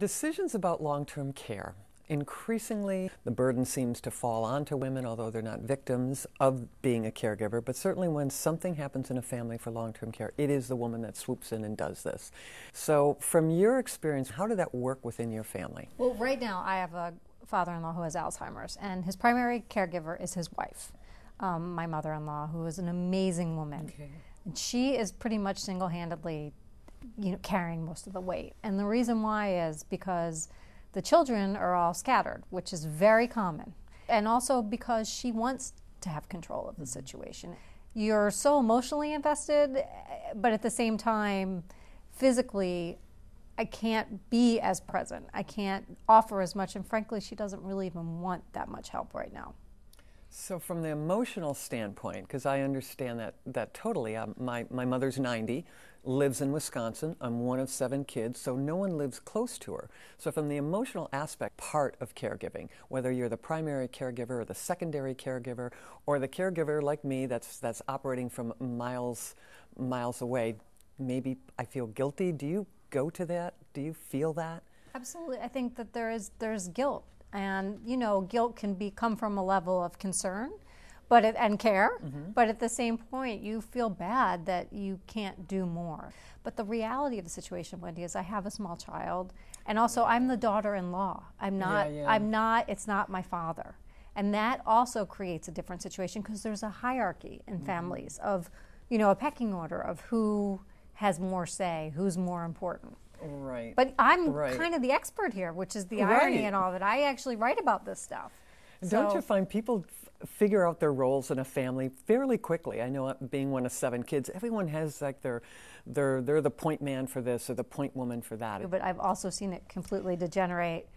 Decisions about long-term care. Increasingly, the burden seems to fall onto women, although they're not victims of being a caregiver. But certainly when something happens in a family for long-term care, it is the woman that swoops in and does this. So from your experience, how did that work within your family? Well, right now I have a father-in-law who has Alzheimer's, and his primary caregiver is his wife, my mother-in-law, who is an amazing woman. Okay. And she is pretty much single-handedly carrying most of the weight. And the reason why is because the children are all scattered, which is very common. And also because she wants to have control of the situation. You're so emotionally invested, but at the same time, physically, I can't be as present. I can't offer as much, and frankly, she doesn't really even want that much help right now. So from the emotional standpoint, because I understand that totally, my mother's 90, lives in Wisconsin. I'm one of 7 kids, so no one lives close to her. So from the emotional aspect part of caregiving, whether you're the primary caregiver or the secondary caregiver, or the caregiver like me that's operating from miles away, maybe I feel guilty. Do you go to that? Do you feel that? Absolutely. I think that there's guilt. And, guilt can come from a level of concern and care, but at the same point, you feel bad that you can't do more. But the reality of the situation, Wendy, is I have a small child, and also I'm the daughter-in-law. It's not my father. And that also creates a different situation because there's a hierarchy in families of, a pecking order of who has more say, who's more important. Right. But I'm kind of the expert here, which is the irony in all of it. I actually write about this stuff. Don't you find people figure out their roles in a family fairly quickly? I know being one of 7 kids, everyone has like they're the point man for this or the point woman for that. But I've also seen it completely degenerate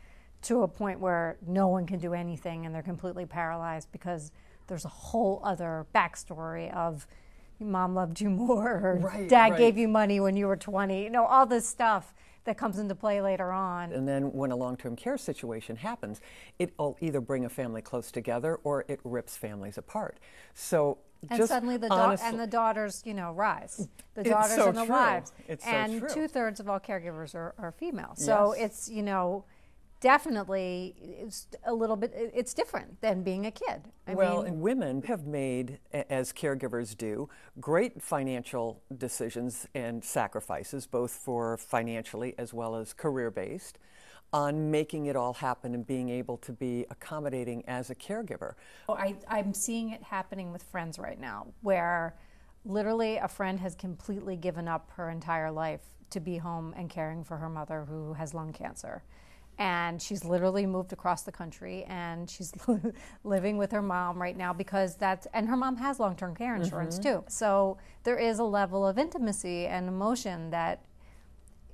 to a point where no one can do anything and they're completely paralyzed because there's a whole other backstory of mom loved you more, or dad gave you money when you were 20, all this stuff that comes into play later on. And then when a long-term care situation happens, it'll either bring a family close together or it rips families apart. So and suddenly the daughters, rise. The daughters and the wives. It's and so true. 2/3 of all caregivers are female. So it's, definitely it's a little bit, it's different than being a kid. And women have made, as caregivers do, great financial decisions and sacrifices, both for financially as well as career-based, on making it all happen and being able to be accommodating as a caregiver. I'm seeing it happening with friends right now, where literally a friend has completely given up her entire life to be home and caring for her mother who has lung cancer. And she's literally moved across the country, and she's living with her mom right now and her mom has long-term care insurance too. So there is a level of intimacy and emotion that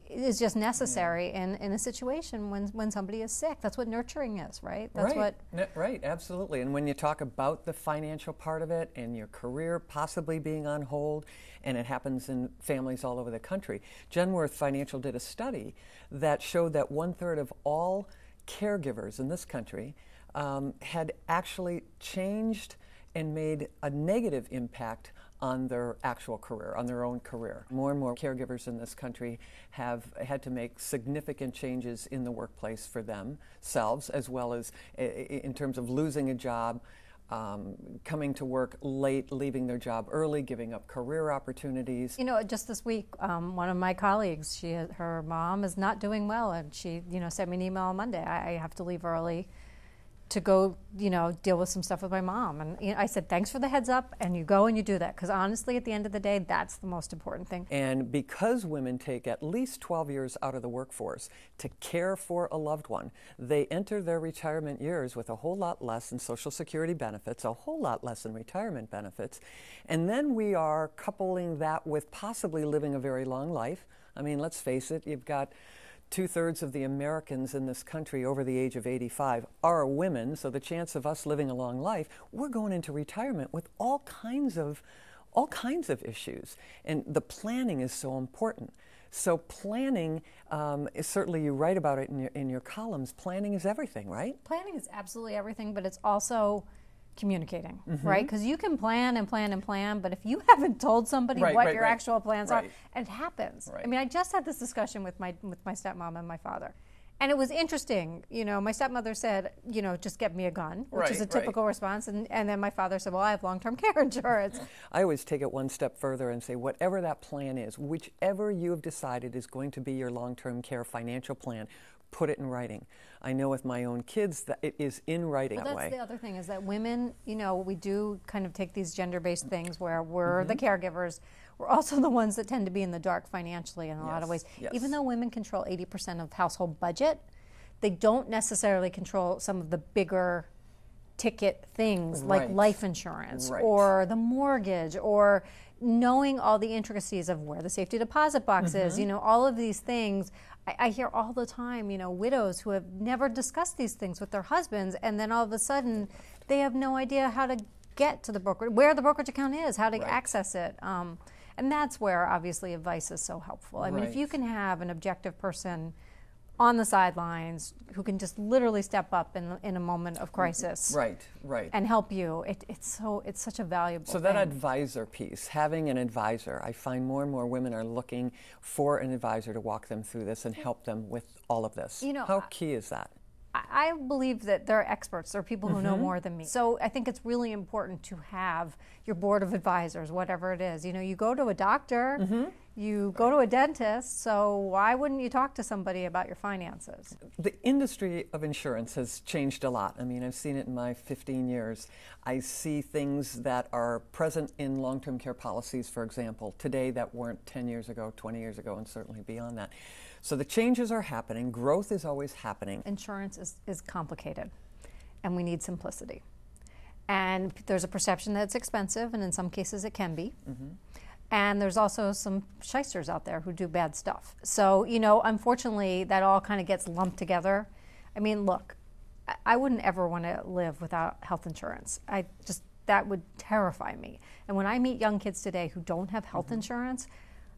is just necessary in a situation when somebody is sick. That's what nurturing is, right? Right, absolutely. And when you talk about the financial part of it and your career possibly being on hold, and it happens in families all over the country, Genworth Financial did a study that showed that 1/3 of all caregivers in this country had actually changed and made a negative impact on their actual career, on their own career. More and more caregivers in this country have had to make significant changes in the workplace for themselves, as well as in terms of losing a job, coming to work late, leaving their job early, giving up career opportunities. Just this week, one of my colleagues, her mom is not doing well, and she, sent me an email on Monday. I have to leave early to go, deal with some stuff with my mom. And I said, thanks for the heads up, and you go and you do that. Because honestly, at the end of the day, that's the most important thing. And because women take at least 12 years out of the workforce to care for a loved one, they enter their retirement years with a whole lot less in Social Security benefits, a whole lot less in retirement benefits. And then we are coupling that with possibly living a very long life. I mean, let's face it, you've got 2/3 of the Americans in this country over the age of 85 are women, so the chance of us living a long life, we're going into retirement with all kinds of issues, and the planning is so important. So planning is certainly, you write about it in your columns. Planning is everything, right? Planning is absolutely everything, but it's also communicating, right? Because you can plan and plan and plan, but if you haven't told somebody what your actual plans are, it happens. I mean, I just had this discussion with my stepmom and my father, And it was interesting, my stepmother said, just get me a gun, which is a typical response. And then my father said, well, I have long-term care insurance. I always take it one step further and say, whatever that plan is, whichever you have decided is going to be your long-term care financial plan, put it in writing. I know with my own kids that it is in writing that way. That's the other thing is that women, we do kind of take these gender-based things where we're the caregivers. We're also the ones that tend to be in the dark financially in a lot of ways. Yes. Even though women control 80% of household budget, they don't necessarily control some of the bigger ticket things like life insurance or the mortgage or knowing all the intricacies of where the safety deposit box is. All of these things. I hear all the time, widows who have never discussed these things with their husbands, and then all of a sudden they have no idea how to get to the brokerage, where the brokerage account is, how to access it. And that's where, obviously, advice is so helpful. I mean, if you can have an objective person on the sidelines who can just literally step up in a moment of crisis and help you, it's such a valuable thing. So that advisor piece, having an advisor, I find more and more women are looking for an advisor to walk them through this and help them with all of this. How key is that? I believe that there are experts, there are people who know more than me. So I think it's really important to have your board of advisors, whatever it is. You go to a doctor, you go to a dentist, so why wouldn't you talk to somebody about your finances? The industry of insurance has changed a lot. I mean, I've seen it in my 15 years. I see things that are present in long-term care policies, for example, today that weren't 10 years ago, 20 years ago, and certainly beyond that. So the changes are happening. Growth is always happening. Insurance is complicated, and we need simplicity. And there's a perception that it's expensive, and in some cases it can be. And there's also some shysters out there who do bad stuff. So, unfortunately, that all kind of gets lumped together. I mean, look, I wouldn't ever want to live without health insurance. That would terrify me. And when I meet young kids today who don't have health insurance,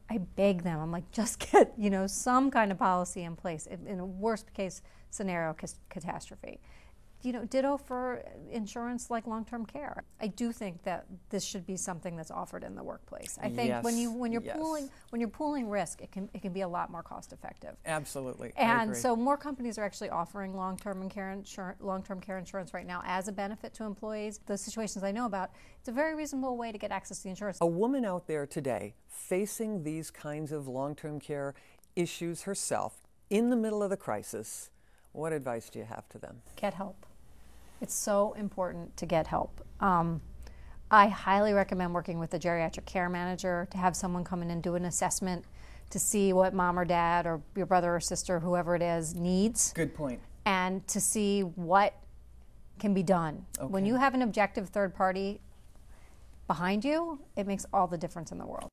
I beg them, I'm like, just get, some kind of policy in place in a worst case scenario catastrophe. Ditto for insurance like long-term care. I do think that this should be something that's offered in the workplace. I think when you're pooling risk, it can be a lot more cost effective. Absolutely. And so more companies are actually offering long-term care insurance right now as a benefit to employees. The situations I know about, it's a very reasonable way to get access to the insurance. A woman out there today facing these kinds of long-term care issues herself in the middle of the crisis, what advice do you have to them? Get help. It's so important to get help. I highly recommend working with a geriatric care manager, to have someone come in and do an assessment to see what mom or dad or your brother or sister, whoever it is, needs. Good point. And to see what can be done. Okay. When you have an objective third party behind you, it makes all the difference in the world.